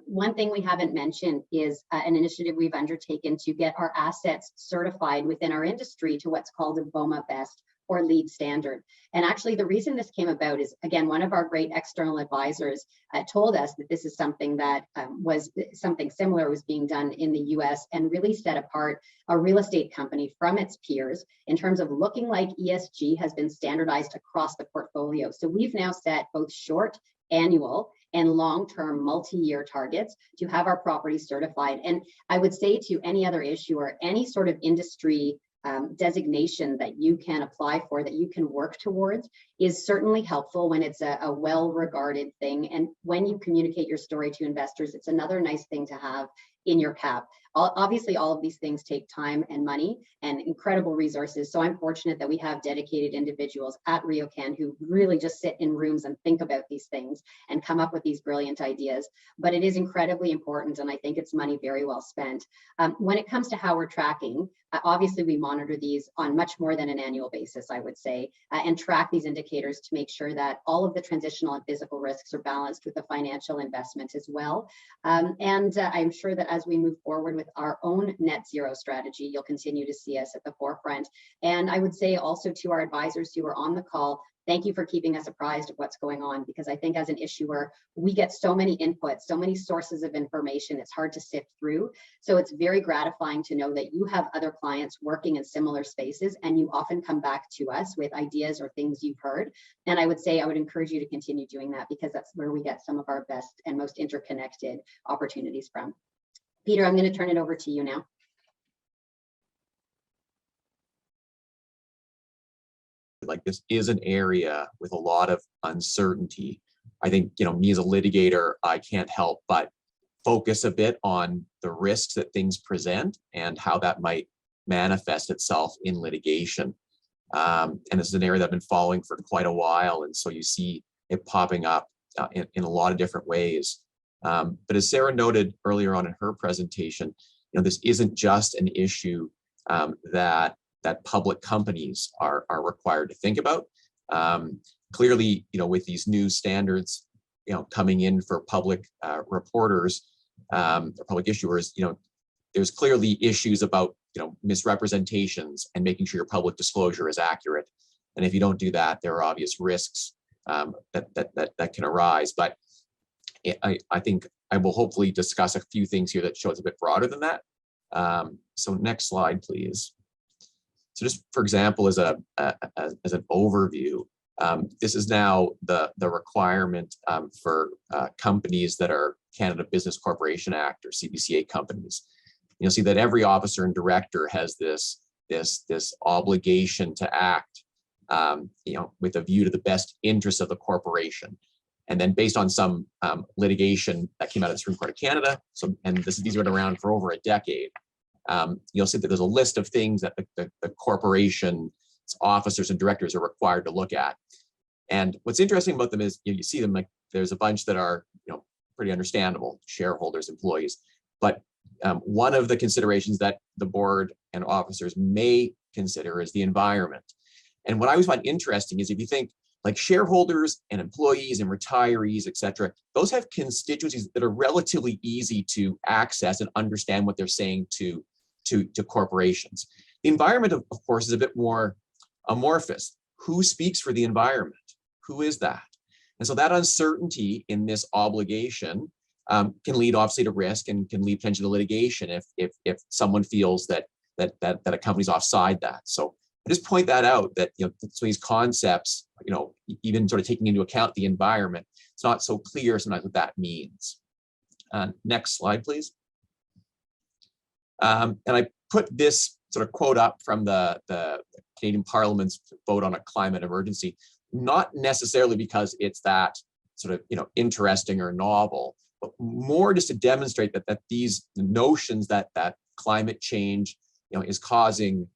C: One thing we haven't mentioned is an initiative we've undertaken to get our assets certified within our industry to what's called a BOMA Best or LEED standard. And actually the reason this came about is, again, one of our great external advisors told us that this is something that was something similar was being done in the US and really set apart a real estate company from its peers in terms of looking like ESG has been standardized across the portfolio. So we've now set both short, annual, and long-term multi-year targets to have our properties certified. And I would say to any other issuer, any sort of industry designation that you can apply for, that you can work towards, is certainly helpful when it's a well-regarded thing. And when you communicate your story to investors, it's another nice thing to have in your cap. Obviously, all of these things take time and money and incredible resources. So I'm fortunate that we have dedicated individuals at RioCan who really just sit in rooms and think about these things and come up with these brilliant ideas. But it is incredibly important, and I think it's money very well spent. When it comes to how we're tracking, obviously we monitor these on much more than an annual basis, I would say, and track these indicators to make sure that all of the transitional and physical risks are balanced with the financial investment as well. And I'm sure that as we move forward with our own net zero strategy, you'll continue to see us at the forefront. And I would say also to our advisors who are on the call, thank you for keeping us apprised of what's going on, because I think as an issuer, we get so many inputs, so many sources of information, it's hard to sift through. So it's very gratifying to know that you have other clients working in similar spaces, and you often come back to us with ideas or things you've heard. And I would say I would encourage you to continue doing that, because that's where we get some of our best and most interconnected opportunities from. Peter, I'm going to turn it over to you now.
D: Like, this is an area with a lot of uncertainty. I think, me as a litigator, I can't help but focus a bit on the risks that things present and how that might manifest itself in litigation. And this is an area that I've been following for quite a while. And so you see it popping up in a lot of different ways. But as Sarah noted earlier on in her presentation, this isn't just an issue that public companies are required to think about. Clearly, with these new standards, coming in for public reporters or public issuers, there's clearly issues about, misrepresentations and making sure your public disclosure is accurate. And if you don't do that, there are obvious risks that can arise. But I think I will hopefully discuss a few things here that show it's a bit broader than that. So next slide, please. So just for example, as an overview, this is now the requirement for companies that are Canada Business Corporation Act or CBCA companies. You'll see that every officer and director has this obligation to act, with a view to the best interests of the corporation. And then based on some litigation that came out of the Supreme Court of Canada, and these have been around for over a decade, you'll see that there's a list of things that the corporation's officers and directors are required to look at. And what's interesting about them is you see them, like there's a bunch that are pretty understandable, shareholders, employees. But one of the considerations that the board and officers may consider is the environment. And what I always find interesting is if you think like shareholders and employees and retirees, et cetera, those have constituencies that are relatively easy to access and understand what they're saying to corporations. The environment, of course, is a bit more amorphous. Who speaks for the environment? Who is that? And so that uncertainty in this obligation can lead obviously to risk and can lead potentially to litigation if someone feels that a company's offside that. So I just point that out that so these concepts, even sort of taking into account the environment, it's not so clear sometimes what that means. Next slide, please. And I put this sort of quote up from the Canadian Parliament's vote on a climate emergency, not necessarily because it's that sort of interesting or novel, but more just to demonstrate that these notions that climate change is causing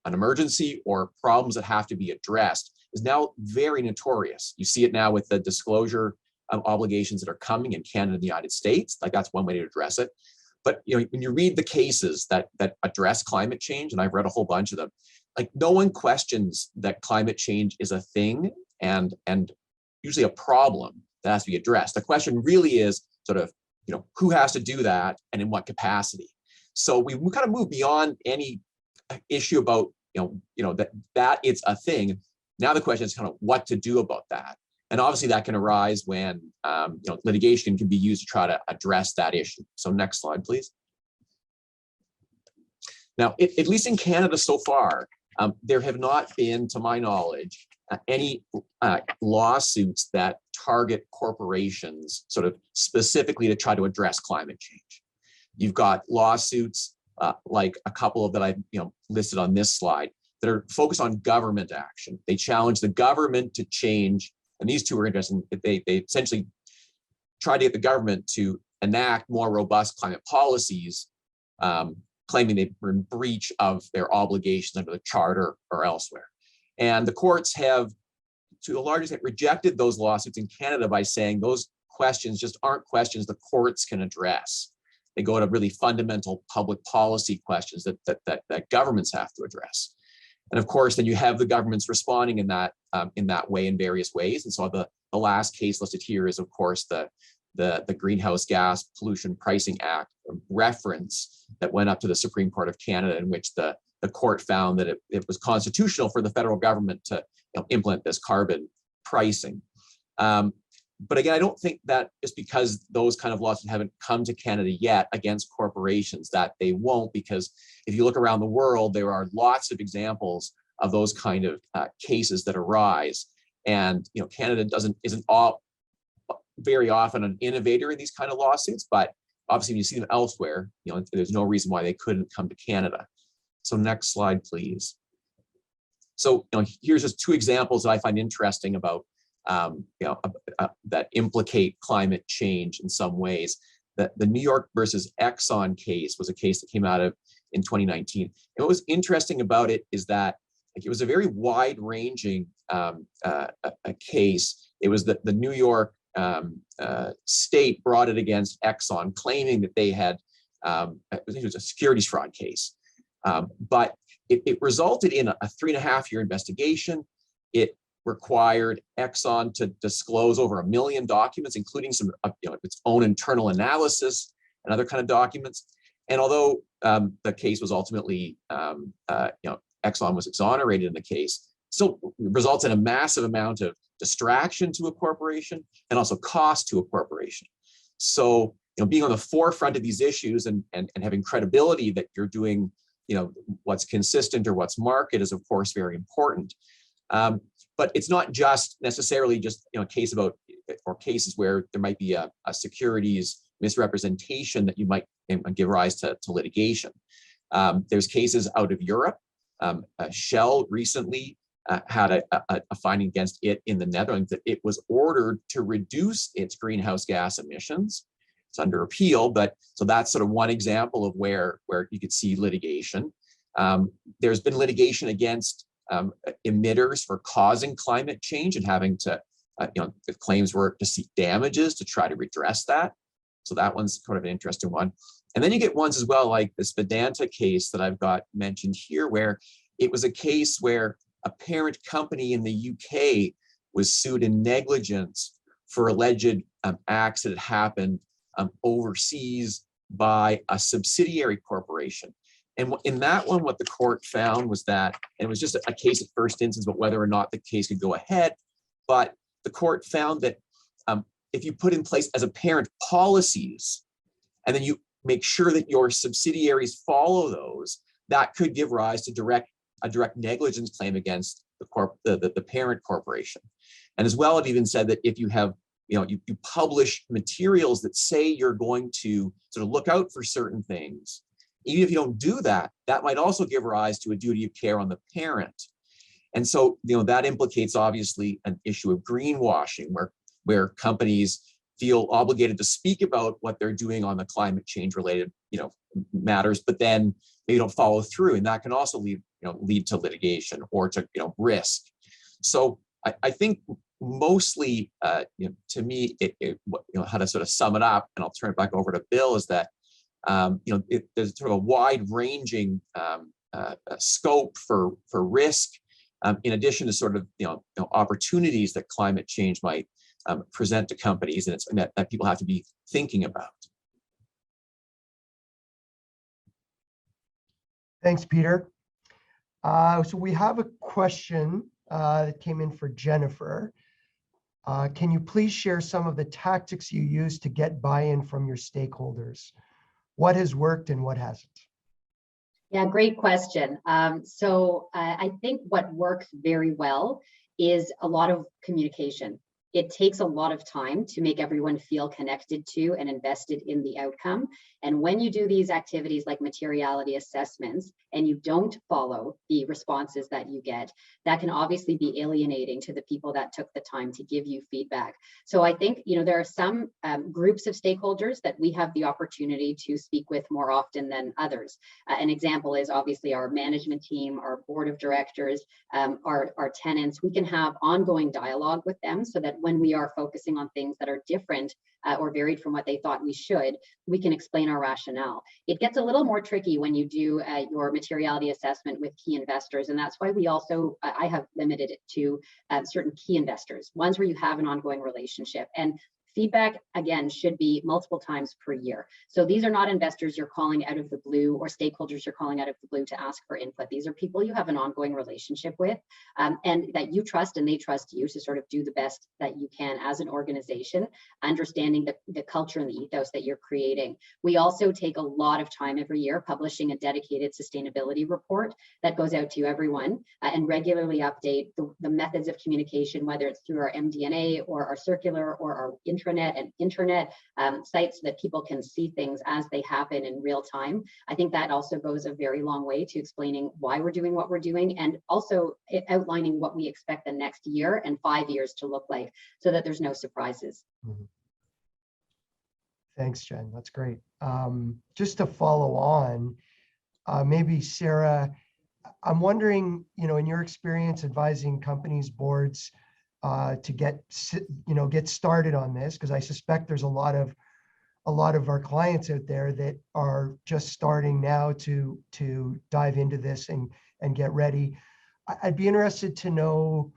D: an emergency or problems that have to be addressed is now very notorious. You see it now with the disclosure obligations that are coming in Canada and the United States. Like, that's one way to address it. But when you read the cases that address climate change, and I've read a whole bunch of them, like, no one questions that climate change is a thing and usually a problem that has to be addressed. The question really is sort of, who has to do that and in what capacity. So we kind of move beyond any issue about that it's a thing. Now the question is kind of what to do about that. And obviously that can arise when litigation can be used to try to address that issue. So next slide, please. Now, at least in Canada so far, there have not been, to my knowledge, any lawsuits that target corporations sort of specifically to try to address climate change. You've got lawsuits like a couple of that I've listed on this slide that are focused on government action. They challenge the government to change, and these two are interesting. They essentially try to get the government to enact more robust climate policies, claiming they were in breach of their obligations under the charter or elsewhere. And the courts have, to the largest extent, rejected those lawsuits in Canada by saying those questions just aren't questions the courts can address. They go to really fundamental public policy questions that governments have to address. And of course, then you have the governments responding in that way in various ways. And so the last case listed here is, of course, the Greenhouse Gas Pollution Pricing Act reference that went up to the Supreme Court of Canada, in which the court found that it was constitutional for the federal government to implement this carbon pricing. But again, I don't think that just because those kind of laws haven't come to Canada yet against corporations that they won't, because if you look around the world, there are lots of examples of those kind of cases that arise. And Canada isn't all very often an innovator in these kind of lawsuits, but obviously when you see them elsewhere, there's no reason why they couldn't come to Canada. So next slide, please. So here's just two examples that I find interesting about that implicate climate change in some ways. The New York versus Exxon case was a case that came out in 2019. And what was interesting about it is that it was a very wide-ranging case. It was the New York state brought it against Exxon, claiming that they had, I think it was a securities fraud case. But it resulted in a 3.5-year investigation. It required Exxon to disclose over 1 million documents, including some its own internal analysis and other kind of documents. And although the case was ultimately, Exxon was exonerated in the case, still results in a massive amount of distraction to a corporation and also cost to a corporation. So, being on the forefront of these issues and having credibility that you're doing, what's consistent or what's market is of course very important. But it's not just necessarily just a case about, or cases where there might be a securities misrepresentation that you might give rise to litigation. There's cases out of Europe. Shell recently had a finding against it in the Netherlands that it was ordered to reduce its greenhouse gas emissions. It's under appeal, but so that's sort of one example of where you could see litigation. There's been litigation against emitters for causing climate change and having to, the claims were to seek damages to try to redress that. So that one's kind of an interesting one. And then you get ones as well, like this Vedanta case that I've got mentioned here, where it was a case where a parent company in the UK was sued in negligence for alleged acts that had happened overseas by a subsidiary corporation. And in that one, what the court found was that, and it was just a case at first instance, but whether or not the case could go ahead, but the court found that if you put in place as a parent policies, and then you make sure that your subsidiaries follow those, that could give rise to a direct negligence claim against the parent corporation. And as well, it even said that if you have, you publish materials that say you're going to sort of look out for certain things, even if you don't do that, that might also give rise to a duty of care on the parent. And so, that implicates obviously an issue of greenwashing, where companies feel obligated to speak about what they're doing on the climate change related, matters, but then they don't follow through. And that can also leave lead to litigation or to risk. So I think mostly, to me, how to sort of sum it up, and I'll turn it back over to Bill, is that there's sort of a wide-ranging scope for risk, in addition to sort of opportunities that climate change might present to companies, and it's that people have to be thinking about.
A: Thanks, Peter. So we have a question that came in for Jennifer. Can you please share some of the tactics you use to get buy-in from your stakeholders? What has worked and what hasn't?
C: Yeah, great question. So I think what works very well is a lot of communication. It takes a lot of time to make everyone feel connected to and invested in the outcome. And when you do these activities like materiality assessments and you don't follow the responses that you get, that can obviously be alienating to the people that took the time to give you feedback. So I think, there are some groups of stakeholders that we have the opportunity to speak with more often than others. An example is obviously our management team, our board of directors, our tenants. We can have ongoing dialogue with them so that when we are focusing on things that are different or varied from what they thought we should, we can explain our rationale. It gets a little more tricky when you do your materiality assessment with key investors, and that's why I have limited it to certain key investors, ones where you have an ongoing relationship. And feedback, again, should be multiple times per year. So these are not investors you're calling out of the blue or stakeholders you're calling out of the blue to ask for input. These are people you have an ongoing relationship with and that you trust and they trust you to sort of do the best that you can as an organization, understanding the culture and the ethos that you're creating. We also take a lot of time every year publishing a dedicated sustainability report that goes out to everyone and regularly update the methods of communication, whether it's through our MD&A or our circular or our intranet and internet sites so that people can see things as they happen in real time. I think that also goes a very long way to explaining why we're doing what we're doing and also outlining what we expect the next year and 5 years to look like so that there's no surprises.
A: Mm-hmm. Thanks, Jen. That's great. Just to follow on, maybe Sarah, I'm wondering, in your experience advising companies, boards, to get started on this, because I suspect there's a lot of our clients out there that are just starting now to dive into this and get ready. I'd be interested to know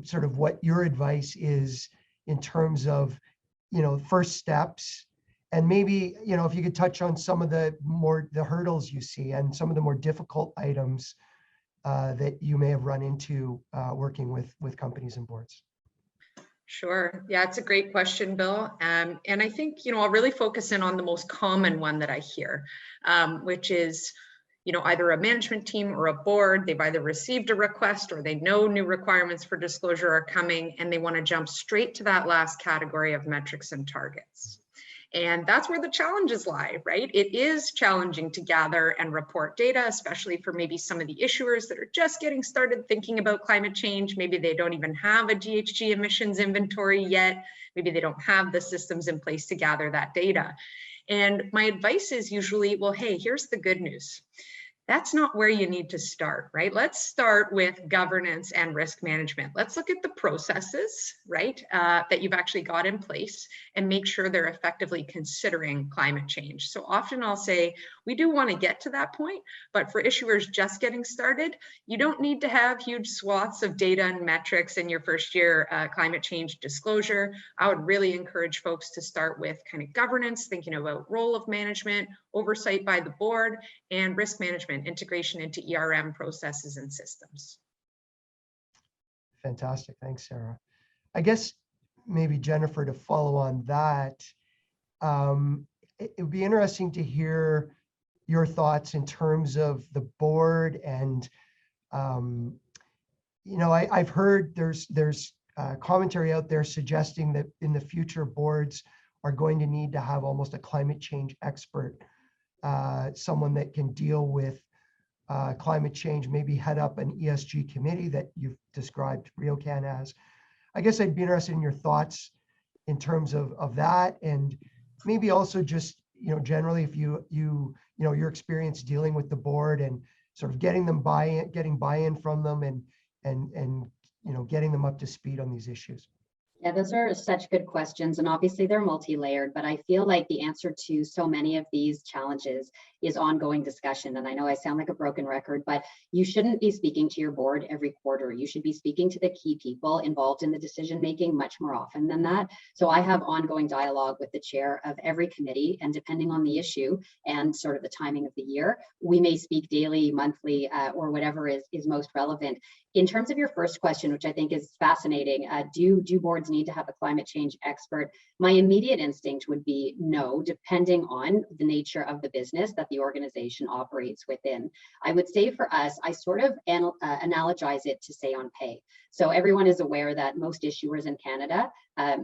A: sort of what your advice is in terms of first steps, and maybe if you could touch on some of the hurdles you see and some of the more difficult items that you may have run into working with companies and boards.
B: Sure. Yeah, it's a great question, Bill. And I think, I'll really focus in on the most common one that I hear, which is, either a management team or a board, they've either received a request or they know new requirements for disclosure are coming and they want to jump straight to that last category of metrics and targets. And that's where the challenges lie, right? It is challenging to gather and report data, especially for maybe some of the issuers that are just getting started thinking about climate change. Maybe they don't even have a GHG emissions inventory yet. Maybe they don't have the systems in place to gather that data. And my advice is usually, well, hey, here's the good news. That's not where you need to start, right? Let's start with governance and risk management. Let's look at the processes, right, that you've actually got in place and make sure they're effectively considering climate change. So often I'll say, we do want to get to that point, but for issuers just getting started, you don't need to have huge swaths of data and metrics in your first year climate change disclosure. I would really encourage folks to start with kind of governance, thinking about role of management, oversight by the board, and risk management, integration into ERM processes and systems.
A: Fantastic. Thanks, Sarah. I guess maybe Jennifer, to follow on that, it would be interesting to hear your thoughts in terms of the board. And, I've heard there's commentary out there suggesting that in the future boards are going to need to have almost a climate change expert, someone that can deal with climate change, maybe head up an ESG committee that you've described RioCan as. I guess I'd be interested in your thoughts in terms of that, and maybe also just generally if your experience dealing with the board and sort of getting buy-in from them and getting them up to speed on these issues?
C: Yeah, those are such good questions. And obviously they're multi-layered, but I feel like the answer to so many of these challenges is ongoing discussion. And I know I sound like a broken record, but you shouldn't be speaking to your board every quarter. You should be speaking to the key people involved in the decision-making much more often than that. So I have ongoing dialogue with the chair of every committee, and depending on the issue and sort of the timing of the year, we may speak daily, monthly, or whatever is most relevant. In terms of your first question, which I think is fascinating, do boards need to have a climate change expert? My immediate instinct would be no, depending on the nature of the business that the organization operates within. I would say for us, I sort of analogize it to say on pay. So everyone is aware that most issuers in Canada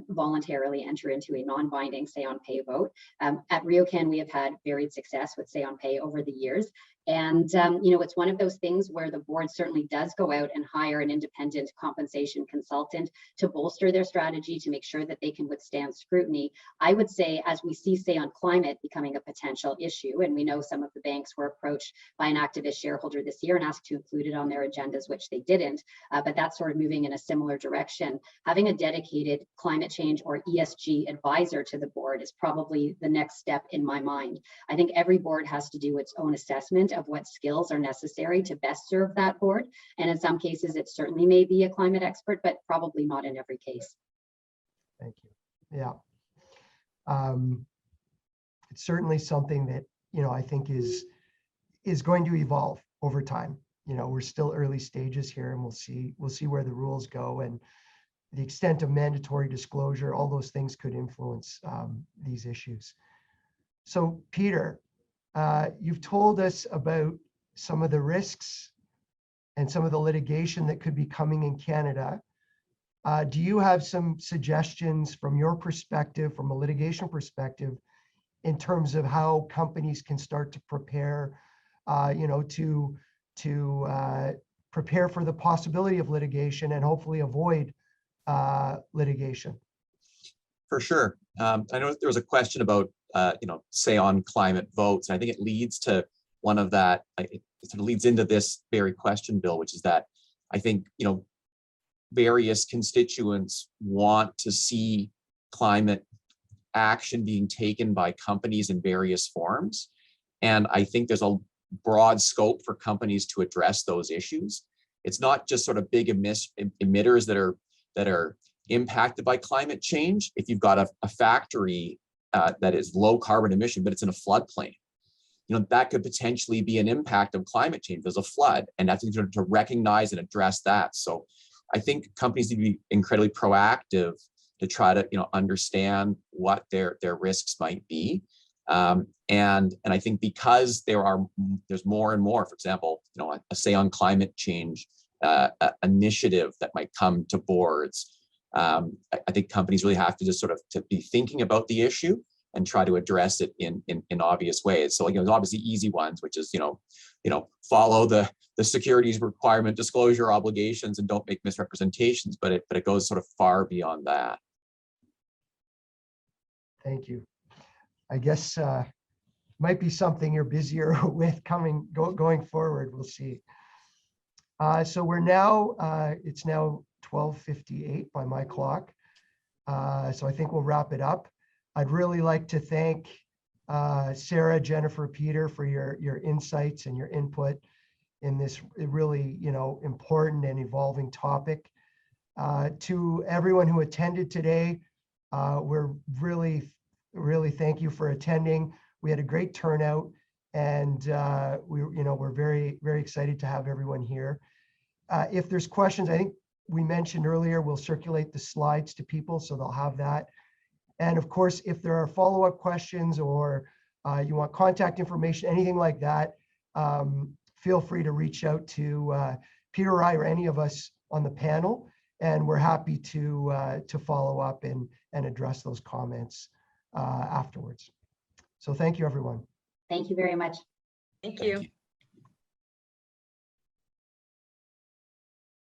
C: voluntarily enter into a non-binding say on pay vote. At RioCan, we have had varied success with say on pay over the years. And, it's one of those things where the board certainly does go out and hire an independent compensation consultant to bolster their strategy to make sure that they can withstand scrutiny. I would say, as we see say on climate becoming a potential issue, and we know some of the banks were approached by an activist shareholder this year and asked to include it on their agendas, which they didn't, but that's sort of moving in a similar direction. Having a dedicated climate change or ESG advisor to the board is probably the next step in my mind. I think every board has to do its own assessment of what skills are necessary to best serve that board. And in some cases, it certainly may be a climate expert, but probably not in every case.
A: Thank you. Yeah. It's certainly something that, I think is going to evolve over time. We're still early stages here, and we'll see where the rules go and the extent of mandatory disclosure. All those things could influence these issues. So Peter, you've told us about some of the risks and some of the litigation that could be coming in Canada. Do you have some suggestions from your perspective, from a litigation perspective, in terms of how companies can start to prepare, to prepare for the possibility of litigation and hopefully avoid litigation?
D: For sure. I know there was a question about, say on climate votes. And I think it leads to one of that, it sort of leads into this very question, Bill, which is that I think, various constituents want to see climate action being taken by companies in various forms. And I think there's a broad scope for companies to address those issues. It's not just sort of big emitters that are impacted by climate change. If you've got a factory that is low carbon emission, but it's in a floodplain, that could potentially be an impact of climate change. There's a flood, and that's to recognize and address that. So I think companies need to be incredibly proactive to try to understand what their risks might be. And I think because there's more and more, for example, a say on climate change initiative that might come to boards. I think companies really have to just sort of to be thinking about the issue and try to address it in obvious ways. So there's obviously easy ones, which is follow the securities requirement disclosure obligations and don't make misrepresentations, but it goes sort of far beyond that.
A: Thank you. I guess might be something you're busier with going forward. We'll see. So we're now it's now 12:58 by my clock. So I think we'll wrap it up. I'd really like to thank Sarah, Jennifer, Peter for your insights and your input in this really important and evolving topic. To everyone who attended today, we're really thank you for attending. We had a great turnout, and we're very, very excited to have everyone here. If there's questions, I think we mentioned earlier, we'll circulate the slides to people so they'll have that. And of course, if there are follow-up questions or you want contact information, anything like that, feel free to reach out to Peter or I or any of us on the panel, and we're happy to follow up and address those comments afterwards. So thank you, everyone.
C: Thank you very much.
B: Thank you.